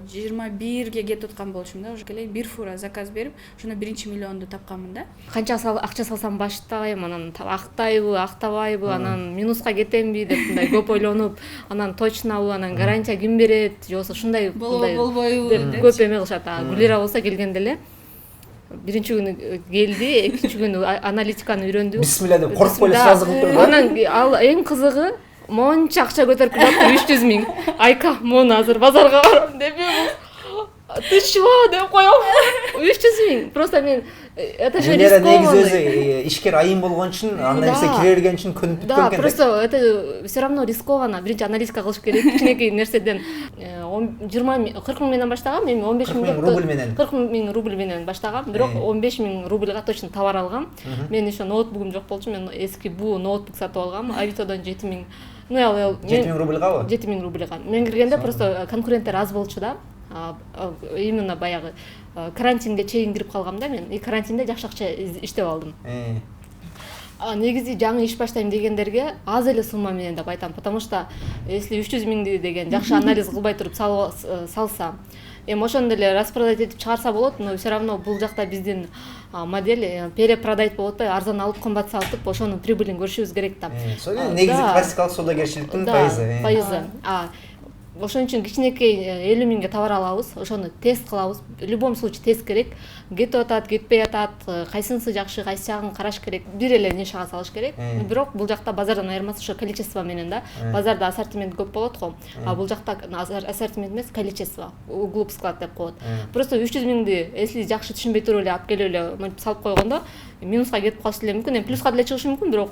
19-21ге кетип аткан болчумун да, уже келе 1 фура заказ берип, ошондо 1 миллионду тапканмын да. Канча акча салсам баштайм, анан актайбы, актабайбы, анан минуска кетемби деп мындай көп ойлонуп, анан точнобу, анан гарантия ким берет, же болбосо ушундай болбойбу деп көп эме кылышат. Гүлира болсо келгенде эле биринчи күнү келди, экинчи күнү аналитиканы үйрөндү. Бисмилля деп коркуп эле сразу кылып турду. Анан ал эң кызыгы монча акча көтөрүп келип 300 000. Айка, мону азыр базарга барам деп ты чего деп коем. 300 000. Просто мен это же рискованно. Негизи өзү ишкер айым болгон үчүн, андай нерсе кире берген үчүн күнүп да, просто это все равно рискованно. Биринчи аналитика кылыш керек. Кичинекей нерседен 40 000 менен баштагам, эми 15 000 рубль менен. 40 000 рубль менен баштагам, бирок 15 000 рубльга точно товар алгам. Мен еще ноутбугум жок болчу, мен эски бу ноутбук сатып алгам, Авитодон 7 000. Ну, 7 000 рубльгабы? 7 000 рубльга. Мен киргенде просто конкуренттер аз болчу да. Именно баягы карантинге чейин кирип калгам да мен. И карантинде жакшы акча иштеп алдым. Негизи жаңы иш баштайм дегендерге аз эле сумма менен деп айтам, потому что если 300 000 деген жакшы анализ кылбай туруп салса, ошондо эле распродать этип чыгарса болот, но все равно бул жакта биздин модель перепродать болуп атпайбы, арзан алып кымбат сатып, ошонун прибылин көрүшүбүз керек да. Негизи классикалык соодагерчиликтин пайызы. Ошон үчүн кичинекей 50 000ге товар алабыз, ошону тест кылабыз. В любом случае тест керек. Кетип атат, кетпей атат, кайсынысы жакшы, кайсы жагын караш керек. Бир эле нишага салыш керек. Бирок бул жакта базардан айырмасы ошо количество менен да. Базарда ассортимент көп болот го. А бул жакта ассортимент эмес, количество. Углуб склад деп коет. Просто 300 000ди если жакшы түшүнбөй туруп эле алып келип эле салып койгондо минуска кетип калышы деле мүмкүн. Эми плюска деле чыгышы мүмкүн, бирок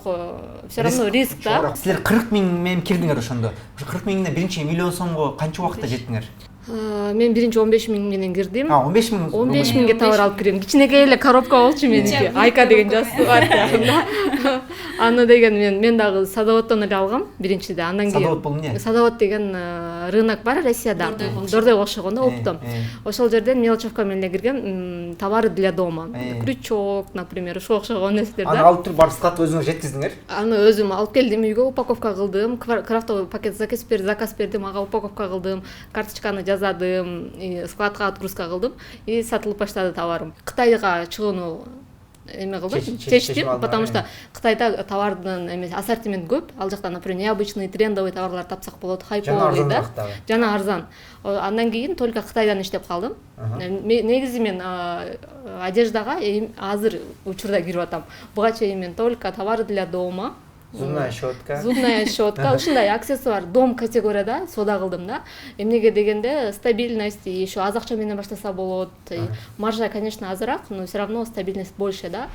все равно риск да. Силер 40 000 менен кирдиңер ошондо. Ошо 40 000 биринчи миллион сомго канча убакытта жеттиңер? Мен биринчи 15 000 менен кирдим. 15 000? 15 000ге товар алып кирем. Кичинекей эле коробка болчу меники. Айка деген жазуу бар да. Аны деген мен дагы садоводдон эле алгам биринчиде. Андан кийин Садовод бул эмне? Садовод деген рынок бар Россияда. Дордойго окшогон да, оптом. Ошол жерден мелочевка менен эле киргем, товары для дома. Крючок, например, ошого окшогон нерселер да. Аны алып туруп барып складка өзүңөр жеткиздиңер? Аны өзүм алып келдим үйгө, упаковка кылдым, крафтовый пакет заказ бердим, ага упаковка кылдым, карточканы жазадым, складка отгрузка кылдым и сатылып баштады товарым. Кытайга чыгууну эме кылдым, чечтим, потому что Кытайда товардын эмес ассортимент көп. Ал жакта, например, необычный, трендовый товарлар тапсак болот, хайповый да. Жана арзан. Андан кийин только Кытайдан иштеп калдым. Негизи мен одеждага азыр учурда кирип атам. Буга чейин мен только товары для дома. Зубная щетка. Зубная щетка, ушундай аксессуар дом категорияда соода кылдым да. Эмнеге дегенде стабильность, еще аз акча менен баштаса болот. Маржа, конечно, азыраак, но все равно стабильность больше да.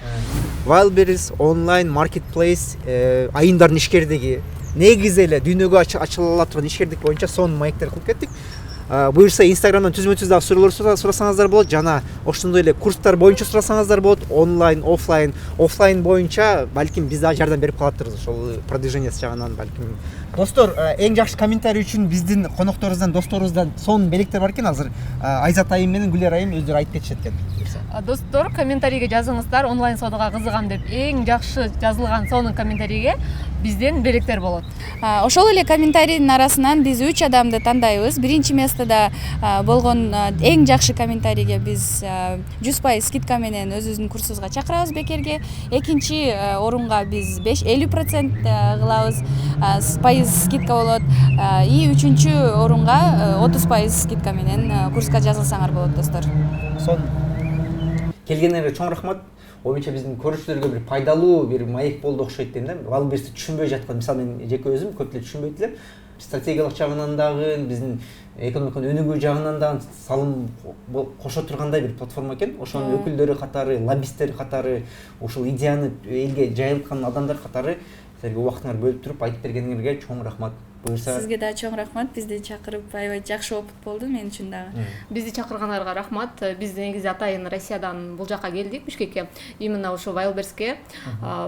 Wildberries онлайн маркетплейс айымдардын ишкердиги негизи эле дүйнөгө ачыла турган ишкердик боюнча сонун маектер кылып кеттик. Буюрса инстаграмдан түзмө-түз дагы суроолор сурасаңыздар болот, жана ошондой эле курстар боюнча сурасаңыздар болот, онлайн, офлайн боюнча балким биз дагы жардам берип калаттырбыз ошол продвижениясы жагынан балким. Достор, эң жакшы комментарий үчүн биздин конокторубуздан, досторубуздан сонун белектер бар экен азыр. Айзат айым менен Гүлер айым өздөрү айтып кетишет экен. Достор, комментарийге жазыңыздар, онлайн соодага кызыгам деп. Эң жакшы жазылган сонун комментарийге бизден белектер болот. Ошол эле комментарийдин арасынан биз 3 адамды тандайбыз. Биринчи местода болгон эң жакшы комментарийге биз 100% скидка менен өзүбүздүн курсубузга чакырабыз бекерге. Экинчи орунга биз 50% кылабыз, пайыз скидка болот. И үчүнчү орунга 30% скидка менен курска жазылсаңар болот, достор. Келгениңерге чоң рахмат. Оюнча биздин көрүүчүлөргө бир пайдалуу бир маек болду окшойт дейм да. Wildberriesти түшүнбөй жаткан, мисалы мен жеке өзүм көп эле түшүнбөйт элем. Стратегиялык жагынан дагы, биздин экономиканын өнүгүү жагынан дагы салым кошо тургандай бир платформа экен. Ошонун өкүлдөрү катары, лоббисттери катары, ушул идеяны элге жайылткан адамдар катары силерге убактыңарды бөлүп туруп айтып бергениңерге чоң рахмат. Буюрса Сизге да чоң рахмат. Бизди чакырып аябай жакшы опыт болду мен үчүн дагы. Бизди чакыргандарга рахмат. Биз негизи атайын Россиядан бул жака келдик, Бишкекке. Именно ошо Wildberriesке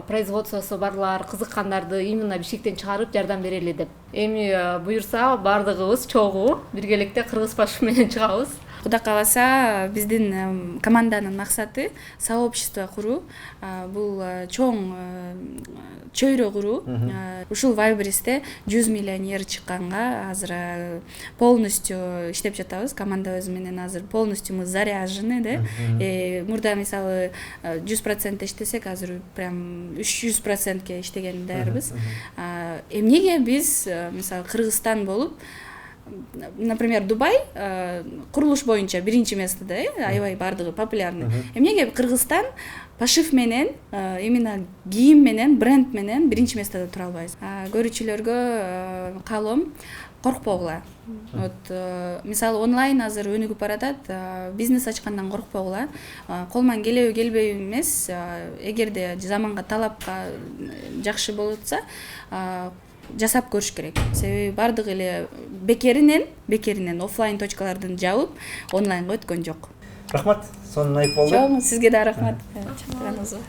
производствосу барлар кызыккандарды именно Бишкектен чыгарып жардам берели деп. Эми буюрса бардыгыбыз чогуу биргеликте кыргыз пашу менен чыгабыз. Кудай кааласа биздин команданын максаты сообщество куруу. Бул чоң чөйрө куруу. Ушул Wildberriesте 100 миллионер чыкканга азыр полностью иштеп жатабыз. Командабыз менен азыр полностью мы заряжены, да. Мурда мисалы 100% иштесек, азыр прям 300%ке иштеген даярбыз. Эмнеге биз мисалы Кыргызстан болуп, например, Дубай курулуш боюнча биринчи местода, аябай бардыгы популярный. Эмнеге Кыргызстан пошив менен, именно кийим менен, бренд менен биринчи местода тура албайбыз. Көрүүчүлөргө каалоом коркпогула. Вот мисалы онлайн азыр өнүгүп баратат, бизнес ачкандан коркпогула. Колман келеби келбеби эмес, эгерде заманга талапка жакшы болуп атса, жасап көрүш керек. Себеби бардыгы эле бекеринен офлайн точкалардын жабып онлайнга өткөн жок. рахмат. Сонун айып болду. Чоң, сизге да рахмат. Чакырганыңызга.